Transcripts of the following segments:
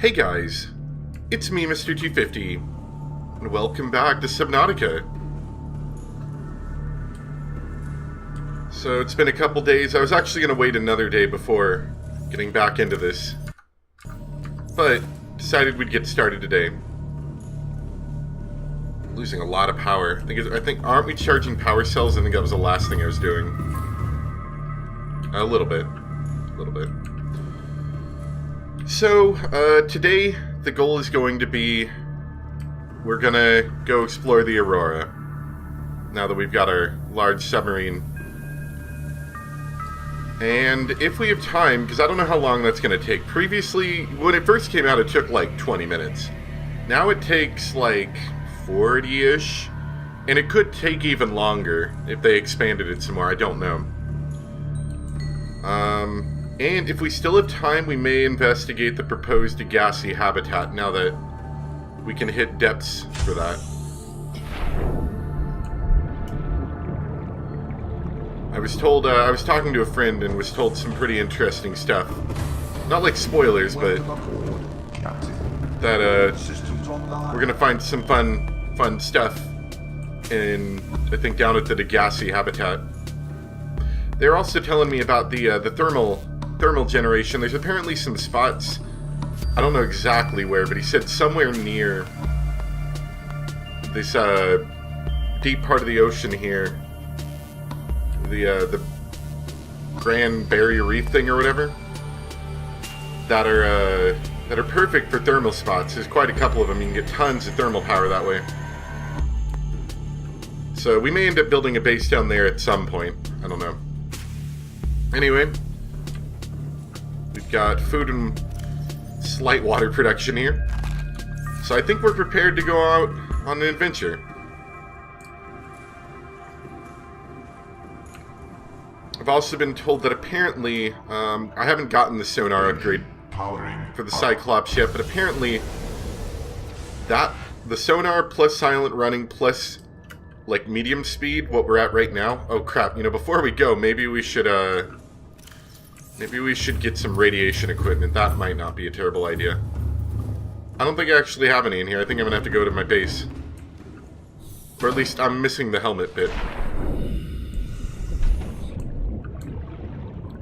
Hey guys, it's me, Mr. 250, and welcome back to Subnautica. So it's been a couple days. I was actually going to wait another day before getting back into this, but decided we'd get started today. Losing a lot of power. I think aren't we charging power cells? I think that was the last thing I was doing. A little bit. So, today, the goal is going to be, we're gonna go explore the Aurora, now that we've got our large submarine. And if we have time, because I don't know how long that's gonna take. Previously, when it first came out, it took like 20 minutes. Now it takes like 40-ish, and it could take even longer if they expanded it some more, I don't know. And if we still have time, we may investigate the proposed gassy habitat now that we can hit depths for that. I was talking to a friend and was told some pretty interesting stuff. Not like spoilers, but that we're gonna find some fun stuff in, I think, down at the gassy habitat. They're also telling me about the thermal generation. There's apparently some spots, I don't know exactly where, but he said somewhere near this deep part of the ocean here, the Grand Barrier Reef thing or whatever, that are perfect for thermal spots. There's quite a couple of them. You can get tons of thermal power that way. So we may end up building a base down there at some point. I don't know. Anyway, we've got food and slight water production here. So I think we're prepared to go out on an adventure. I've also been told that apparently, I haven't gotten the sonar upgrade for the Cyclops yet, but apparently that the sonar plus silent running plus like medium speed, what we're at right now. Oh crap, you know, before we go, maybe we should get some radiation equipment. That might not be a terrible idea. I don't think I actually have any in here. I think I'm gonna have to go to my base. Or at least I'm missing the helmet bit.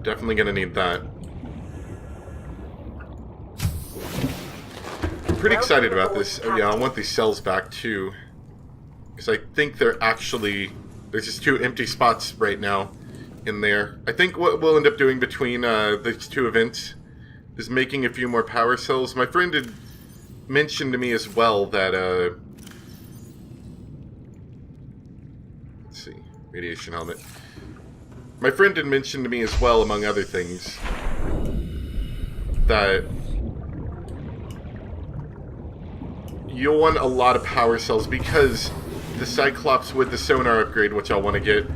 Definitely gonna need that. I'm pretty excited about this. Oh yeah, I want these cells back too. Because I think they're actually... There's just 2 empty spots right now in there. I think what we'll end up doing between these 2 events is making a few more power cells. My friend had mentioned to me as well that... let's see. Radiation helmet. My friend had mentioned to me as well, among other things, that you'll want a lot of power cells because the Cyclops with the sonar upgrade, which I'll want to get,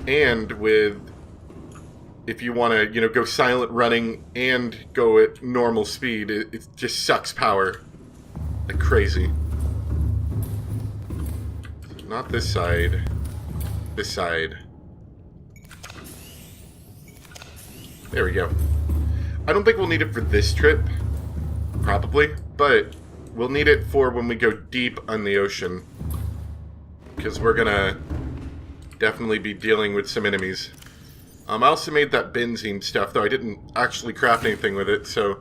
and with, if you want to, you know, go silent running and go at normal speed, it just sucks power like crazy. Not this side. This side. There we go. I don't think we'll need it for this trip, probably, but we'll need it for when we go deep on the ocean, because we're gonna definitely be dealing with some enemies. I also made that benzene stuff, though I didn't actually craft anything with it, so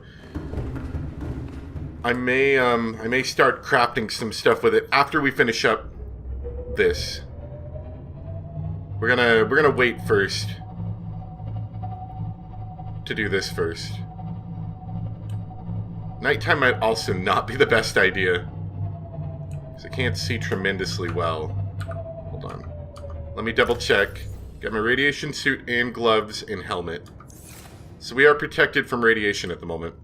I may start crafting some stuff with it after we finish up this. We're gonna wait first to do this first. Nighttime might also not be the best idea, because I can't see tremendously well. Hold on. Let me double check. Got my radiation suit and gloves and helmet. So we are protected from radiation at the moment.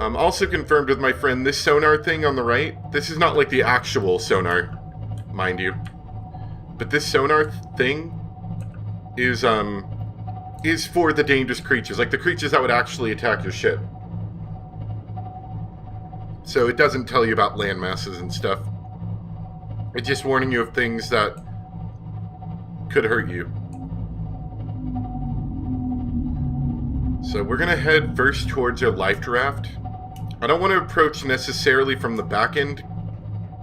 Also confirmed with my friend, this sonar thing on the right, this is not like the actual sonar, mind you. But this sonar thing is for the dangerous creatures, like the creatures that would actually attack your ship. So it doesn't tell you about land masses and stuff. It's just warning you of things that could hurt you. So we're gonna head first towards our life draft. I don't want to approach necessarily from the back end.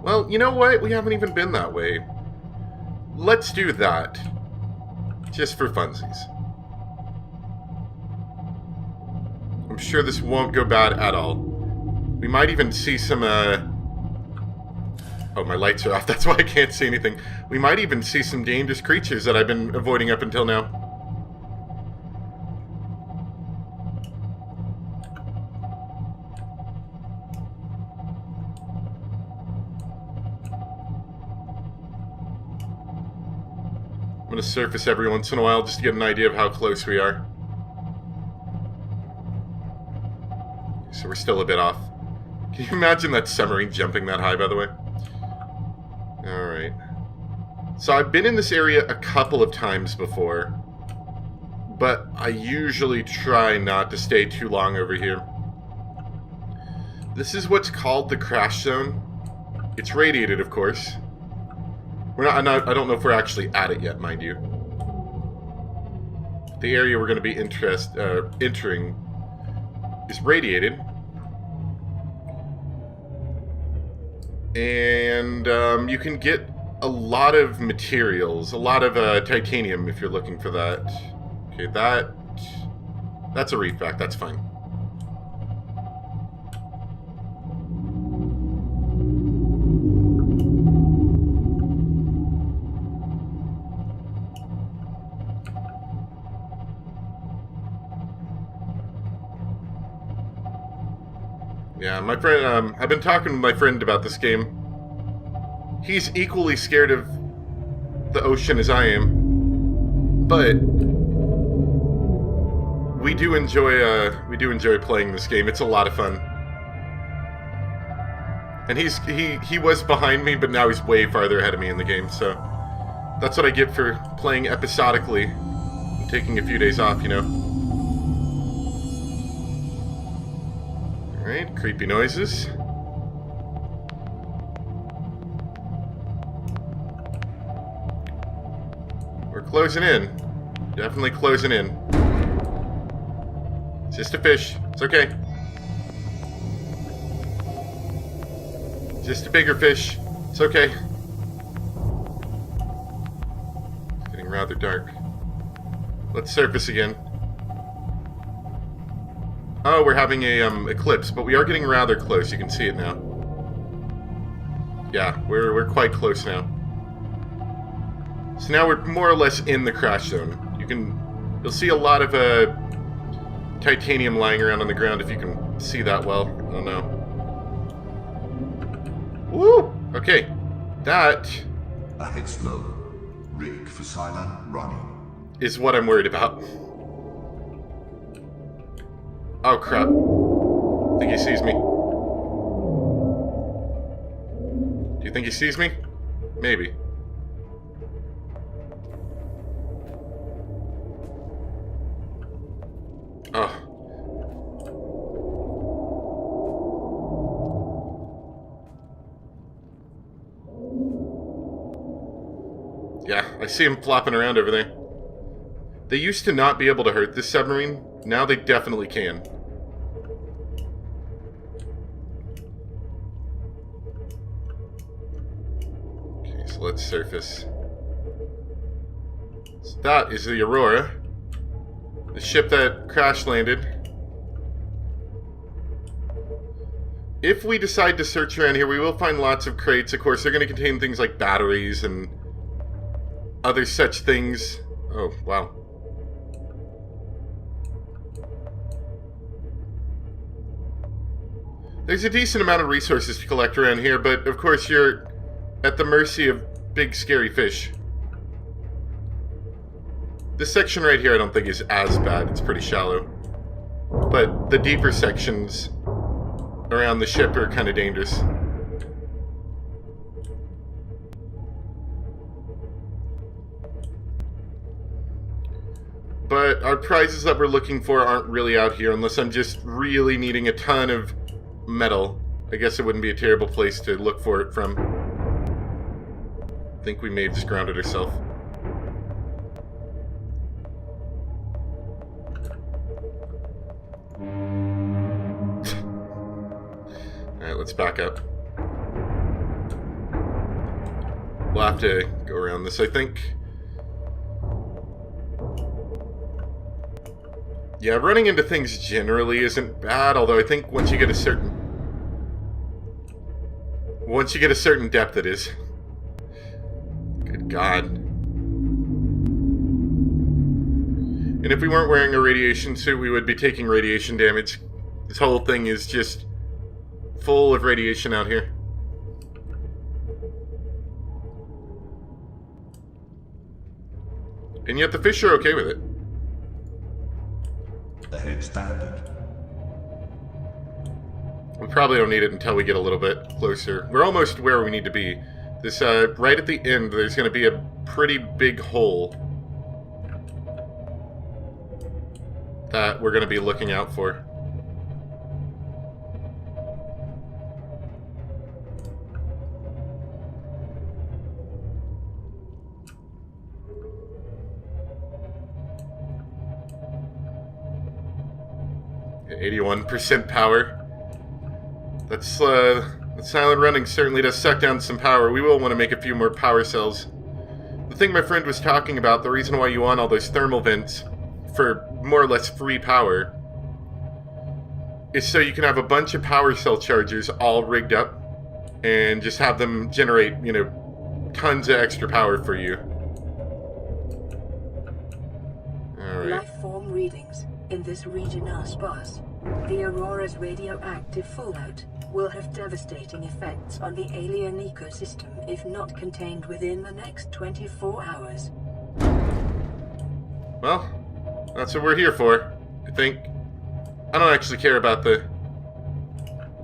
Well, you know what? We haven't even been that way. Let's do that. Just for funsies. I'm sure this won't go bad at all. We might even see some, Oh, my lights are off. That's why I can't see anything. We might even see some dangerous creatures that I've been avoiding up until now. I'm going to surface every once in a while just to get an idea of how close we are. So we're still a bit off. Can you imagine that submarine jumping that high, by the way? Alright. So I've been in this area a couple of times before, but I usually try not to stay too long over here. This is what's called the crash zone. It's radiated, of course. I don't know if we're actually at it yet, mind you. The area we're going to be entering is radiated. And you can get a lot of materials, a lot of titanium if you're looking for that. Okay, that's a reef vac, that's fine. Yeah, my friend, I've been talking with my friend about this game. He's equally scared of the ocean as I am, but we do enjoy playing this game. It's a lot of fun. And he was behind me, but now he's way farther ahead of me in the game, so that's what I get for playing episodically and taking a few days off, you know. Alright, creepy noises. We're closing in. Definitely closing in. It's just a fish. It's okay. Just a bigger fish. It's okay. It's getting rather dark. Let's surface again. Oh, we're having a eclipse, but we are getting rather close. You can see it now. Yeah, we're quite close now. So now we're more or less in the crash zone. You'll see a lot of titanium lying around on the ground if you can see that well. I don't know. Woo! Okay, that Ahead slow. Rig for silent running. Is what I'm worried about. Oh crap. I think he sees me. Do you think he sees me? Maybe. Oh. Yeah, I see him flopping around over there. They used to not be able to hurt this submarine. Now they definitely can. Okay, so let's surface. So that is the Aurora. The ship that crash landed. If we decide to search around here, we will find lots of crates. Of course, they're going to contain things like batteries and other such things. Oh, wow. There's a decent amount of resources to collect around here, but of course you're at the mercy of big scary fish. This section right here I don't think is as bad. It's pretty shallow. But the deeper sections around the ship are kind of dangerous. But our prizes that we're looking for aren't really out here unless I'm just really needing a ton of metal. I guess it wouldn't be a terrible place to look for it from. I think we may have just grounded ourselves. Alright, let's back up. We'll have to go around this, I think. Yeah, running into things generally isn't bad, although I think once you get a certain depth, it is. Good God. And if we weren't wearing a radiation suit, we would be taking radiation damage. This whole thing is just full of radiation out here. And yet the fish are okay with it. Ahead standard. We probably don't need it until we get a little bit closer. We're almost where we need to be. This, right at the end, there's going to be a pretty big hole that we're going to be looking out for. At 81% power. That's silent running certainly does suck down some power. We will want to make a few more power cells. The thing my friend was talking about, the reason why you want all those thermal vents for more or less free power, is so you can have a bunch of power cell chargers all rigged up and just have them generate, you know, tons of extra power for you. Alright. Life form readings in this region are sparse. The Aurora's radioactive fallout will have devastating effects on the alien ecosystem if not contained within the next 24 hours. Well, that's what we're here for, I think. I don't actually care about the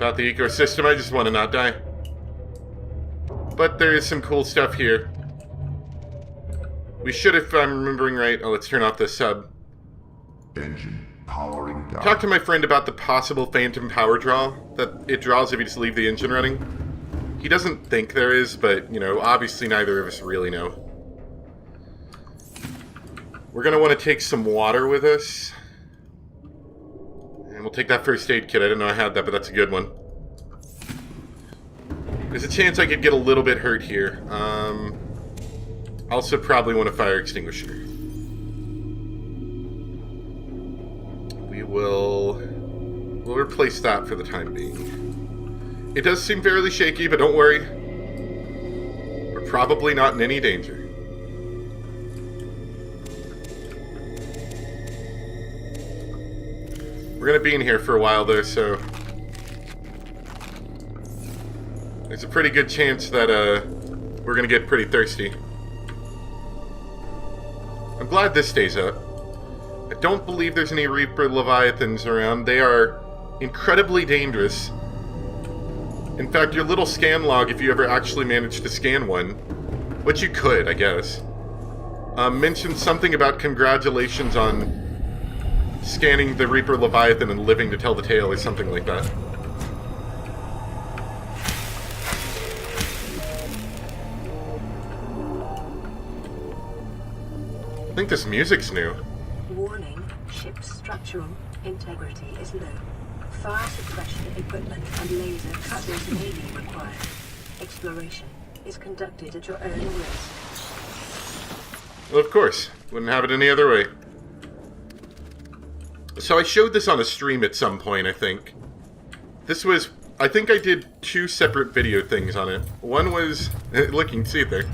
ecosystem, I just want to not die. But there is some cool stuff here. We should, if I'm remembering right... Oh, let's turn off the sub. Engine powering down. Talk to my friend about the possible phantom power draw that it draws if you just leave the engine running. He doesn't think there is, but, you know, obviously neither of us really know. We're going to want to take some water with us. And we'll take that first aid kit. I didn't know I had that, but that's a good one. There's a chance I could get a little bit hurt here. Also probably want a fire extinguisher. We'll replace that for the time being. It does seem fairly shaky, but don't worry. We're probably not in any danger. We're going to be in here for a while, though, so... there's a pretty good chance that, we're going to get pretty thirsty. I'm glad this stays up. I don't believe there's any Reaper Leviathans around. They are incredibly dangerous. In fact, your little scan log, if you ever actually managed to scan one, which you could, I guess, mentioned something about congratulations on scanning the Reaper Leviathan and living to tell the tale or something like that. I think this music's new. Warning, ship's structural integrity is low. Fire suppression equipment and laser cutters may be required. Exploration is conducted at your own risk. Well, of course. Wouldn't have it any other way. So I showed this on a stream at some point, I think. This was... I think I did 2 separate video things on it. One was... look, you can see it there.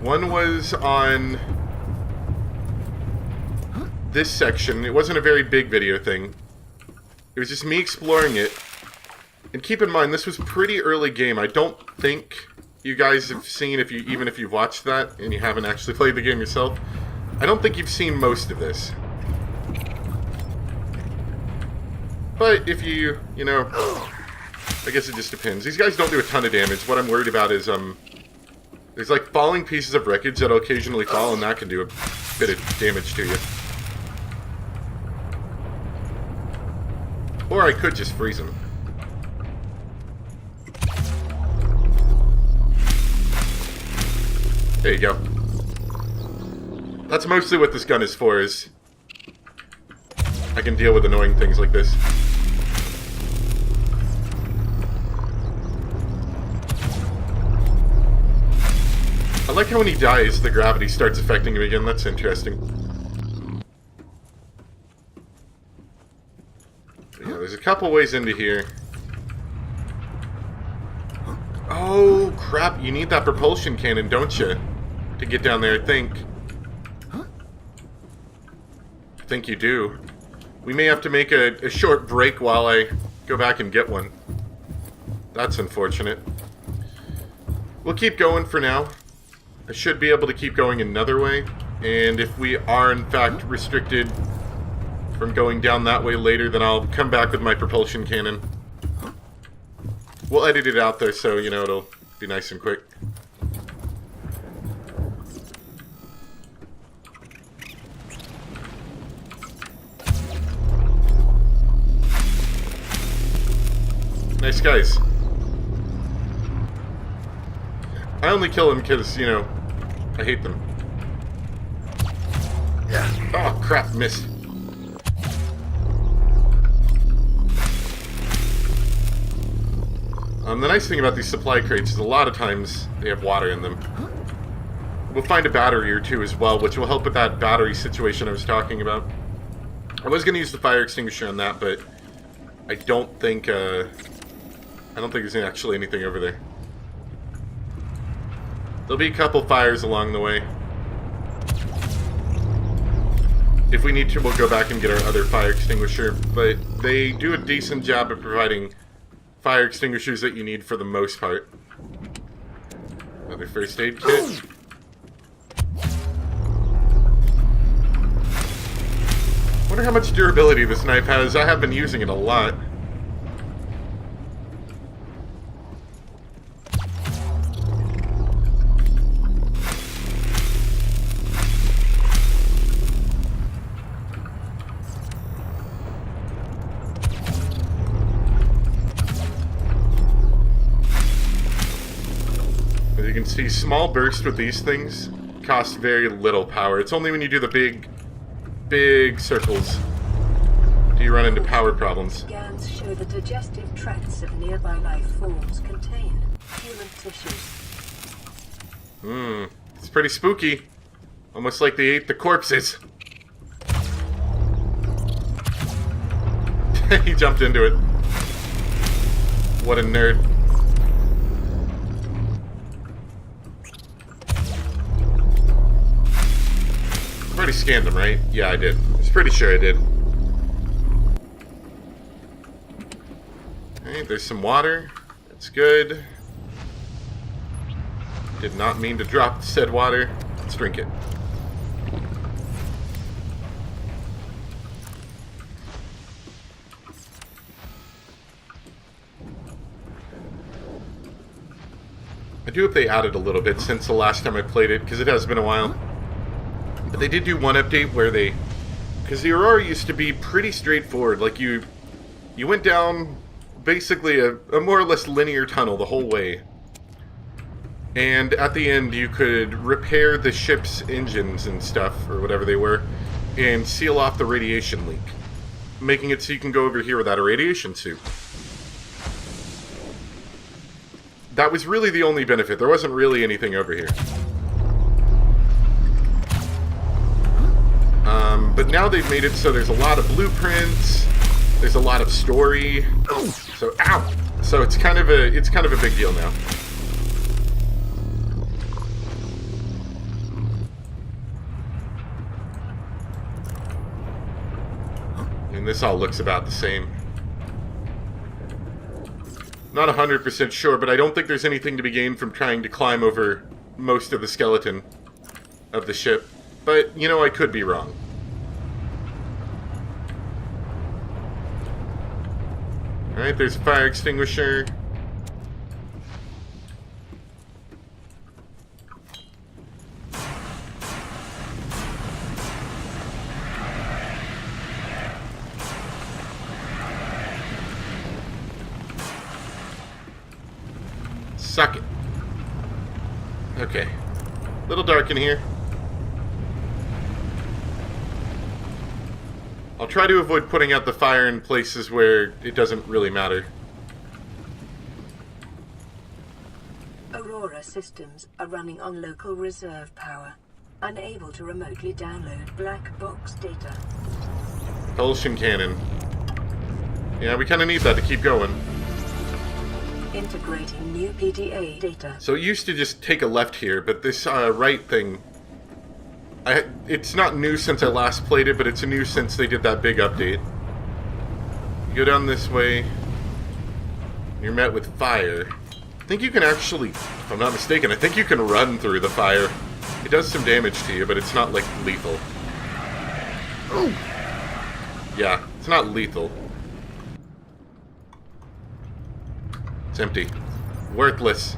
One was on... this section. It wasn't a very big video thing. It was just me exploring it. And keep in mind, this was pretty early game. I don't think you guys have seen, even if you've watched that and you haven't actually played the game yourself, I don't think you've seen most of this. But if you know, I guess it just depends. These guys don't do a ton of damage. What I'm worried about is, there's like falling pieces of wreckage that'll occasionally fall, and that can do a bit of damage to you. Or I could just freeze them. There you go. That's mostly what this gun is for, is I can deal with annoying things like this. like how when he dies, the gravity starts affecting him again. That's interesting. Yeah, there's a couple ways into here. Oh, crap. You need that propulsion cannon, don't you? To get down there, I think. I think you do. We may have to make a short break while I go back and get one. That's unfortunate. We'll keep going for now. I should be able to keep going another way. And if we are, in fact, restricted from going down that way later, then I'll come back with my propulsion cannon. We'll edit it out there so, you know, it'll be nice and quick. Nice guys. I only kill them because, you know, I hate them. Yeah. Oh, crap, missed. The nice thing about these supply crates is a lot of times they have water in them. We'll find a battery or two as well, which will help with that battery situation I was talking about. I was going to use the fire extinguisher on that, but I don't think there's actually anything over there. There'll be a couple fires along the way. If we need to, we'll go back and get our other fire extinguisher, but they do a decent job of providing fire extinguishers that you need for the most part. Another first aid kit. Wonder how much durability this knife has. I have been using it a lot. As you can see, small bursts with these things cost very little power. It's only when you do the big circles do you run into power problems. Scans show the digestive tracts of nearby life forms contain human tissues. It's pretty spooky. Almost like they ate the corpses. He jumped into it. What a nerd. I've already scanned them, right? Yeah, I did. I was pretty sure I did. Okay, there's some water. That's good. Did not mean to drop said water. Let's drink it. I do hope they added a little bit since the last time I played it, because it has been a while. But they did do one update where they... Because the Aurora used to be pretty straightforward. Like, you went down basically a more or less linear tunnel the whole way. And at the end, you could repair the ship's engines and stuff, or whatever they were, and seal off the radiation leak, making it so you can go over here without a radiation suit. That was really the only benefit. There wasn't really anything over here. But now they've made it so there's a lot of blueprints, there's a lot of story. So, ow! So it's kind of a big deal now. And this all looks about the same. Not 100% sure, but I don't think there's anything to be gained from trying to climb over most of the skeleton of the ship. But, you know, I could be wrong. Alright, there's a fire extinguisher. Suck it. Okay. A little dark in here. I'll try to avoid putting out the fire in places where it doesn't really matter. Aurora Aurora systems are running on local reserve power, unable to remotely download black box data. Propulsion cannon. Yeah, we kind of need that to keep going. Integrating new PTA data. So it used to just take a left here, but this right thing... it's not new since I last played it, but it's new since they did that big update. You go down this way. You're met with fire. I think you can actually, if I'm not mistaken, I think you can run through the fire. It does some damage to you, but it's not, like, lethal. Ooh. Yeah, it's not lethal. It's empty. Worthless.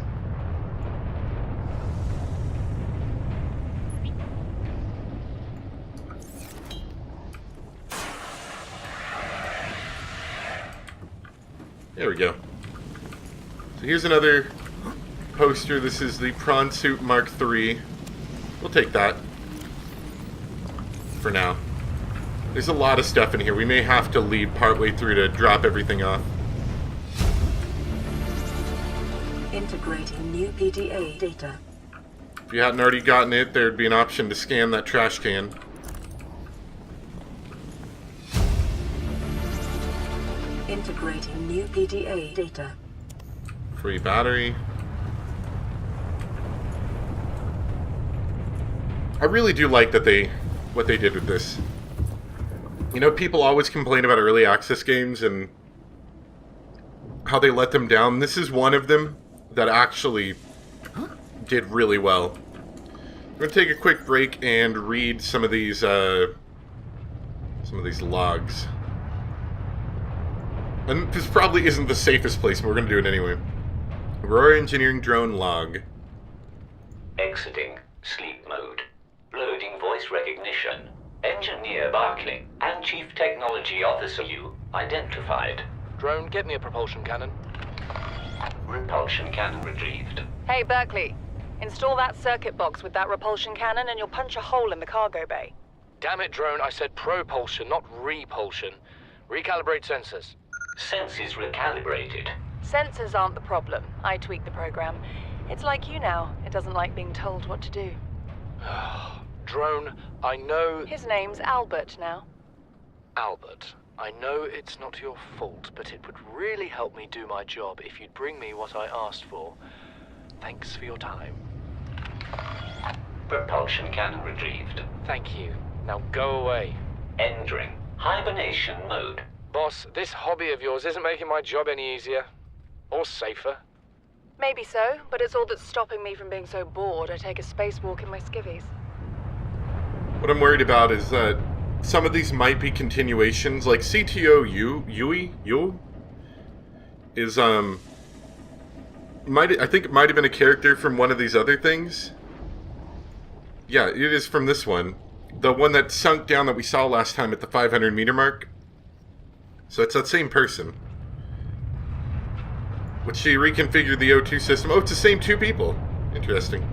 There we go. So here's another poster. This is the Prawn Suit Mark III. We'll take that for now. There's a lot of stuff in here. We may have to leave partway through to drop everything off. Integrating new PTA data. If you hadn't already gotten it, there'd be an option to scan that trash can. Integrating new PTA data. Free battery. I really do like that what they did with this. You know, people always complain about early access games and how they let them down. This is one of them that actually did really well. We're gonna take a quick break and read some of these logs. And this probably isn't the safest place, but we're gonna do it anyway. Aurora Engineering Drone Log. Exiting sleep mode. Loading voice recognition. Engineer Barclay and Chief Technology Officer you identified. Drone, get me a propulsion cannon. Repulsion cannon retrieved. Hey, Berkeley. Install that circuit box with that repulsion cannon and you'll punch a hole in the cargo bay. Damn it, Drone, I said propulsion, not repulsion. Recalibrate sensors. Senses recalibrated. Sensors aren't the problem. I tweak the program. It's like you now. It doesn't like being told what to do. Drone, I know... His name's Albert now. Albert, I know it's not your fault, but it would really help me do my job if you'd bring me what I asked for. Thanks for your time. Propulsion cannon retrieved. Thank you. Now go away. Entering hibernation mode. Boss, this hobby of yours isn't making my job any easier. Or safer. Maybe so, but it's all that's stopping me from being so bored I take a spacewalk in my skivvies. What I'm worried about is that some of these might be continuations, like CTO Yui is I think it might have been a character from one of these other things. Yeah, it is from this one. The one that sunk down that we saw last time at the 500 meter mark. So it's that same person. But she reconfigured the O2 system. Oh, it's the same two people. Interesting.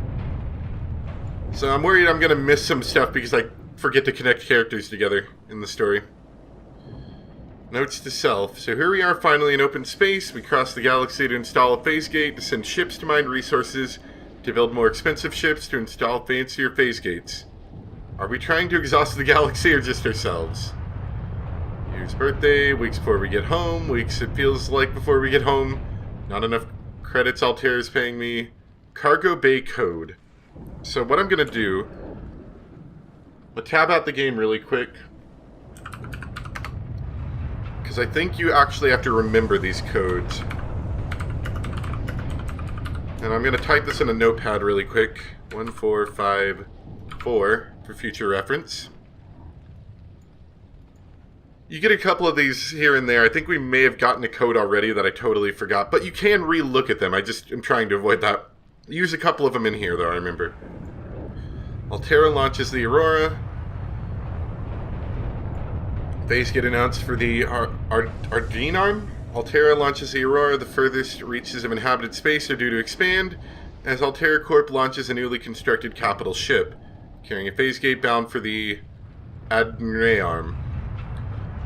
So I'm worried I'm going to miss some stuff because I forget to connect characters together in the story. Notes to self. So here we are finally in open space. We crossed the galaxy to install a phase gate, to send ships to mine resources, to build more expensive ships, to install fancier phase gates. Are we trying to exhaust the galaxy or just ourselves? Here's birthday, weeks before we get home, weeks it feels like before we get home. Not enough credits Altair is paying me. Cargo bay code. So what I'm going to do, I'll tab out the game really quick. Because I think you actually have to remember these codes. And I'm going to type this in a notepad really quick. 1454 for future reference. You get a couple of these here and there. I think we may have gotten a code already that I totally forgot. But you can re-look at them. I just am trying to avoid that. Use a couple of them in here, though, I remember. Altera launches the Aurora. Phase get announced for the Ardeen arm. Altera launches the Aurora. The furthest reaches of inhabited space are due to expand, as Altera Corp launches a newly constructed capital ship, carrying a phase gate bound for the Adnray arm.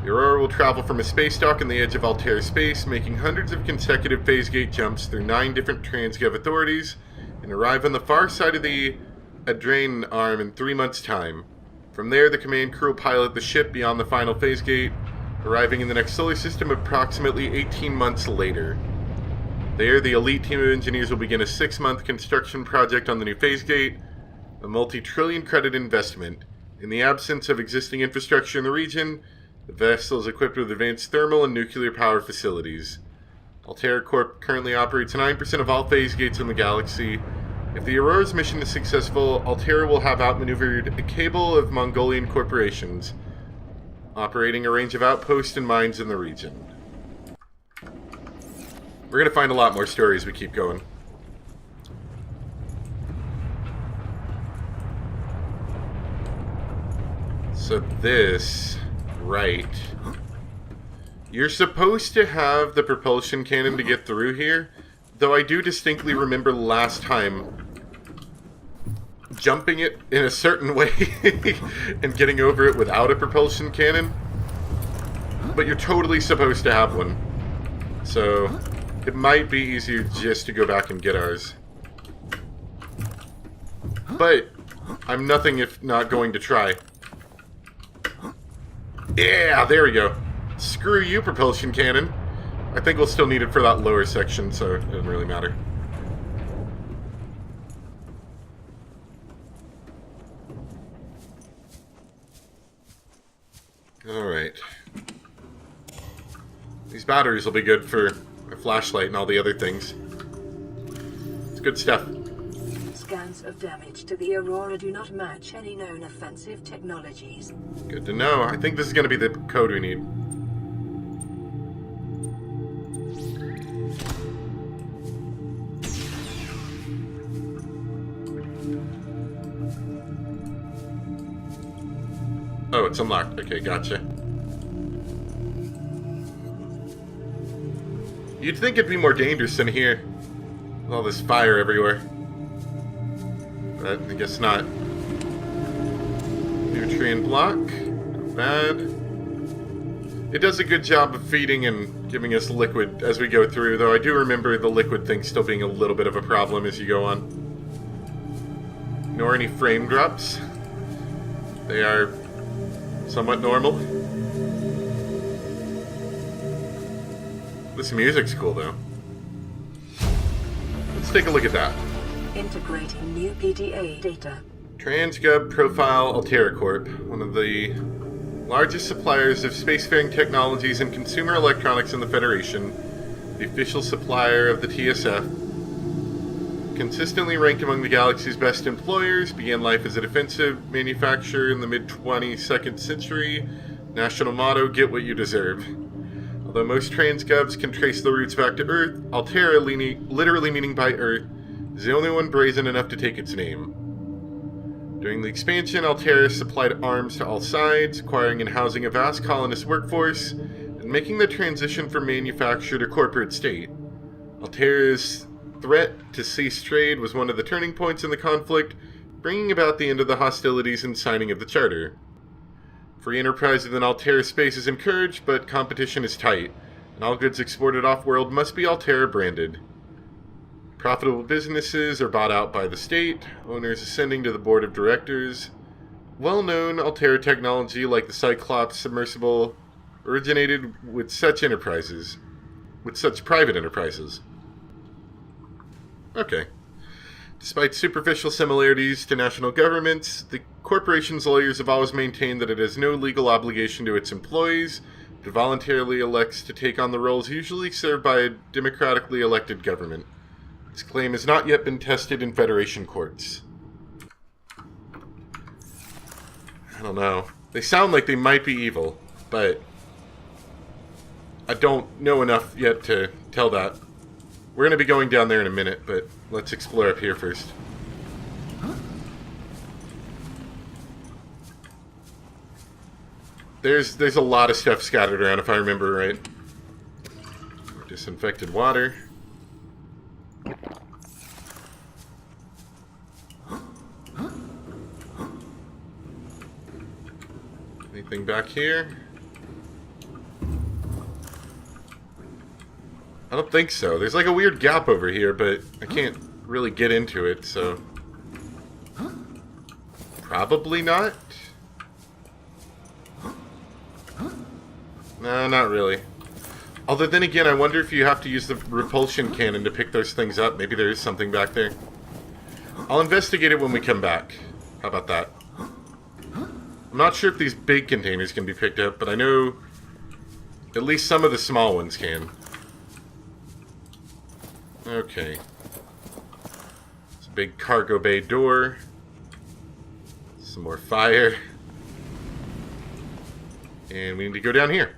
The Aurora will travel from a space dock on the edge of Altair space, making hundreds of consecutive phase gate jumps through 9 different Transgev authorities and and arrive on the far side of the Adrain arm in 3 months' time. From there, the command crew will pilot the ship beyond the final phase gate, arriving in the next solar system approximately 18 months later. There, the elite team of engineers will begin a 6-month construction project on the new phase gate, a multi-trillion credit investment. In the absence of existing infrastructure in the region, the vessel is equipped with advanced thermal and nuclear power facilities. Altera Corp currently operates 9% of all phase gates in the galaxy. If the Aurora's mission is successful, Altera will have outmaneuvered a cable of Mongolian corporations, operating a range of outposts and mines in the region. We're going to find a lot more stories as we keep going. So this, right. You're supposed to have the propulsion cannon to get through here, though I do distinctly remember last time jumping it in a certain way and getting over it without a propulsion cannon. But you're totally supposed to have one. So it might be easier just to go back and get ours. But I'm nothing if not going to try. Yeah, there we go. Screw you, propulsion cannon. I think we'll still need it for that lower section, so it doesn't really matter. Alright. These batteries will be good for a flashlight and all the other things. It's good stuff. Scans of damage to the Aurora do not match any known offensive technologies. Good to know. I think this is going to be the code we need. Oh, it's unlocked. Okay, gotcha. You'd think it'd be more dangerous in here. With all this fire everywhere. But I guess not. Nutrient block. Not bad. It does a good job of feeding and giving us liquid as we go through, though I do remember the liquid thing still being a little bit of a problem as you go on. Nor any frame drops. They are somewhat normal. This music's cool, though. Let's take a look at that. Integrating new PTA data. Transgub Profile Altera Corp, one of the largest suppliers of spacefaring technologies and consumer electronics in the Federation, the official supplier of the TSF, consistently ranked among the galaxy's best employers, began life as a defensive manufacturer in the mid-22nd century. National motto, get what you deserve. Although most transgubs can trace the roots back to Earth, Altera, literally meaning by Earth, is the only one brazen enough to take its name. During the expansion, Altera supplied arms to all sides, acquiring and housing a vast colonist workforce, and making the transition from manufacture to corporate state. Altera's threat to cease trade was one of the turning points in the conflict, bringing about the end of the hostilities and signing of the Charter. Free enterprise within Altera space is encouraged, but competition is tight, and all goods exported off-world must be Altera branded. Profitable businesses are bought out by the state, owners ascending to the board of directors. Well-known Altera technology like the Cyclops submersible originated with such private enterprises. Okay. Despite superficial similarities to national governments, the corporation's lawyers have always maintained that it has no legal obligation to its employees, but voluntarily elects to take on the roles usually served by a democratically elected government. This claim has not yet been tested in Federation courts. I don't know. They sound like they might be evil, but I don't know enough yet to tell that. We're going to be going down there in a minute, but let's explore up here first. There's a lot of stuff scattered around, if I remember right. Disinfected water. Anything back here? I don't think so. There's like a weird gap over here, but I can't really get into it, so... Probably not. No, not really. Although then again, I wonder if you have to use the repulsion cannon to pick those things up. Maybe there is something back there. I'll investigate it when we come back. How about that? I'm not sure if these big containers can be picked up, but I know at least some of the small ones can. Okay. It's a big cargo bay door. Some more fire. And we need to go down here.